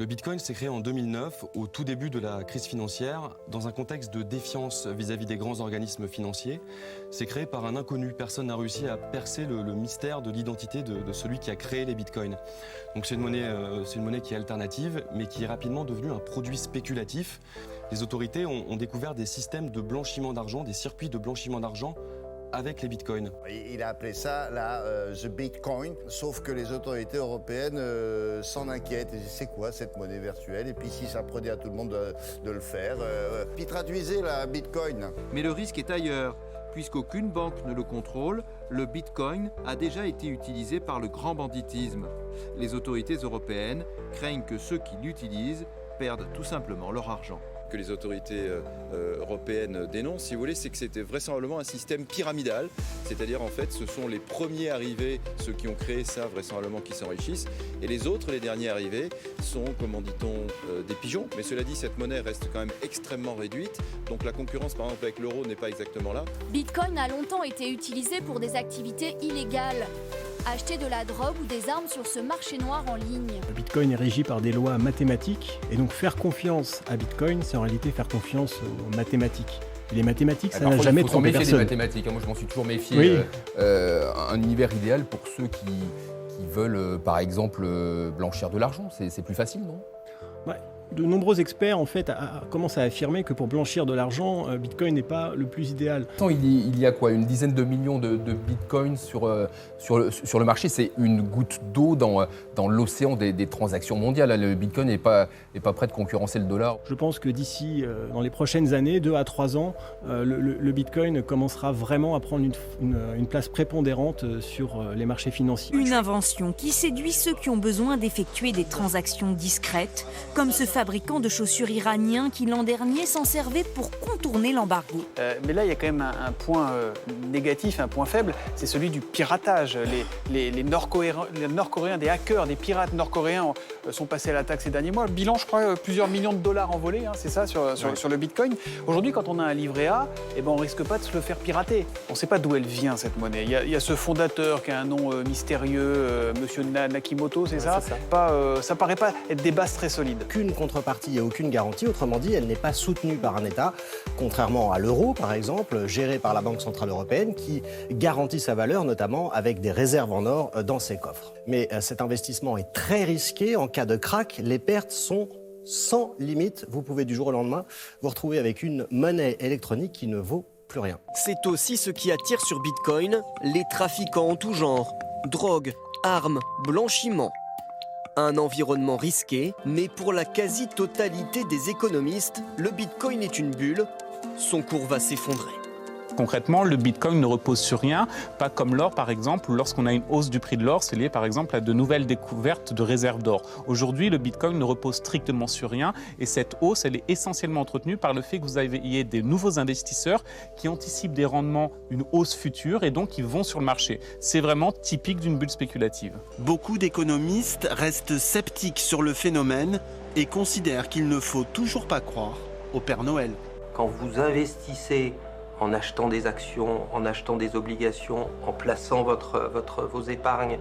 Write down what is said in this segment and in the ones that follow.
Le Bitcoin s'est créé en 2009, au tout début de la crise financière, dans un contexte de défiance vis-à-vis des grands organismes financiers. C'est créé par un inconnu. Personne n'a réussi à percer le mystère de l'identité de celui qui a créé les Bitcoins. Donc c'est une monnaie qui est alternative, mais qui est rapidement devenue un produit spéculatif. Les autorités ont découvert des systèmes de blanchiment d'argent, des circuits de blanchiment d'argent avec les bitcoins. Il a appelé ça the Bitcoin, sauf que les autorités européennes s'en inquiètent. Et c'est quoi cette monnaie virtuelle? Et puis si ça prenait à tout le monde de le faire, puis traduisez la Bitcoin. Mais le risque est ailleurs. Puisqu'aucune banque ne le contrôle, le Bitcoin a déjà été utilisé par le grand banditisme. Les autorités européennes craignent que ceux qui l'utilisent perdent tout simplement leur argent. Que les autorités européennes dénoncent, si vous voulez, c'est que c'était vraisemblablement un système pyramidal, c'est-à-dire en fait ce sont les premiers arrivés, ceux qui ont créé ça vraisemblablement qui s'enrichissent, et les autres, les derniers arrivés, sont, comment dit-on, des pigeons. Mais cela dit, cette monnaie reste quand même extrêmement réduite, donc la concurrence par exemple avec l'euro n'est pas exactement là. Bitcoin a longtemps été utilisé pour des activités illégales. Acheter de la drogue ou des armes sur ce marché noir en ligne. Le Bitcoin est régi par des lois mathématiques et donc faire confiance à Bitcoin, c'est en réalité faire confiance aux mathématiques. Et les mathématiques, ça n'a jamais trompé personne. Des mathématiques, moi je m'en suis toujours méfié. Oui. Un univers idéal pour ceux qui veulent, par exemple, blanchir de l'argent, c'est plus facile, non? Ouais. De nombreux experts en fait commencent à affirmer que pour blanchir de l'argent, Bitcoin n'est pas le plus idéal. Il y a quoi, une dizaine de millions de Bitcoins sur le marché. C'est une goutte d'eau dans l'océan des transactions mondiales. Le Bitcoin n'est pas prêt de concurrencer le dollar. Je pense que d'ici, dans les prochaines années, 2 à 3 ans, le Bitcoin commencera vraiment à prendre une place prépondérante sur les marchés financiers. Une invention qui séduit ceux qui ont besoin d'effectuer des transactions discrètes, comme ce fabricant de chaussures iranien qui l'an dernier s'en servait pour contourner l'embargo. Mais là, il y a quand même un point négatif, un point faible, c'est celui du piratage. Les Nord-Coréens, des hackers, des pirates nord-coréens sont passés à l'attaque ces derniers mois. Le bilan, je crois, plusieurs millions de dollars envolés, hein, c'est ça, sur le Bitcoin. Aujourd'hui, quand on a un livret A, on ne risque pas de se le faire pirater. On ne sait pas d'où elle vient, cette monnaie. Il y a ce fondateur qui a un nom mystérieux, Monsieur Nakimoto, c'est ça, ça paraît pas être des bases très solides. Aucune contrepartie et aucune garantie, autrement dit, elle n'est pas soutenue par un État, contrairement à l'euro, par exemple, géré par la Banque Centrale Européenne, qui garantit sa valeur, notamment avec des réserves en or dans ses coffres. Mais cet investissement est très risqué. En cas de krach, les pertes sont sans limite. Vous pouvez du jour au lendemain vous retrouver avec une monnaie électronique qui ne vaut plus rien. C'est aussi ce qui attire sur Bitcoin les trafiquants en tout genre. Drogue, armes, blanchiment. Un environnement risqué, mais pour la quasi-totalité des économistes, le Bitcoin est une bulle. Son cours va s'effondrer. Concrètement, le Bitcoin ne repose sur rien, pas comme l'or par exemple, où lorsqu'on a une hausse du prix de l'or, c'est lié par exemple à de nouvelles découvertes de réserves d'or. Aujourd'hui, le Bitcoin ne repose strictement sur rien et cette hausse, elle est essentiellement entretenue par le fait que vous ayez des nouveaux investisseurs qui anticipent des rendements, une hausse future et donc qui vont sur le marché. C'est vraiment typique d'une bulle spéculative. Beaucoup d'économistes restent sceptiques sur le phénomène et considèrent qu'il ne faut toujours pas croire au Père Noël. Quand vous investissez en achetant des actions, en achetant des obligations, en plaçant vos épargnes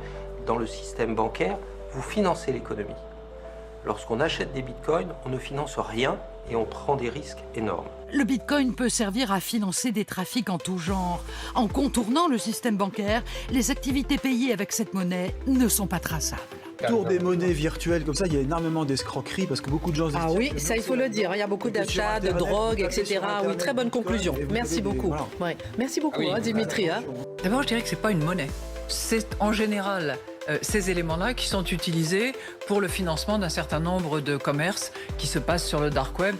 dans le système bancaire, vous financez l'économie. Lorsqu'on achète des bitcoins, on ne finance rien et on prend des risques énormes. Le bitcoin peut servir à financer des trafics en tout genre. En contournant le système bancaire, les activités payées avec cette monnaie ne sont pas traçables. Autour des monnaies virtuelles comme ça, il y a énormément d'escroqueries parce que beaucoup de gens... Ah oui, ça il faut le dire, il y a beaucoup d'achats, de drogue, etc. Oui, très bonne conclusion. Merci beaucoup. Voilà. Ouais. Merci beaucoup, Dimitri. D'abord, je dirais que ce n'est pas une monnaie. C'est en général ces éléments-là qui sont utilisés pour le financement d'un certain nombre de commerces qui se passent sur le dark web.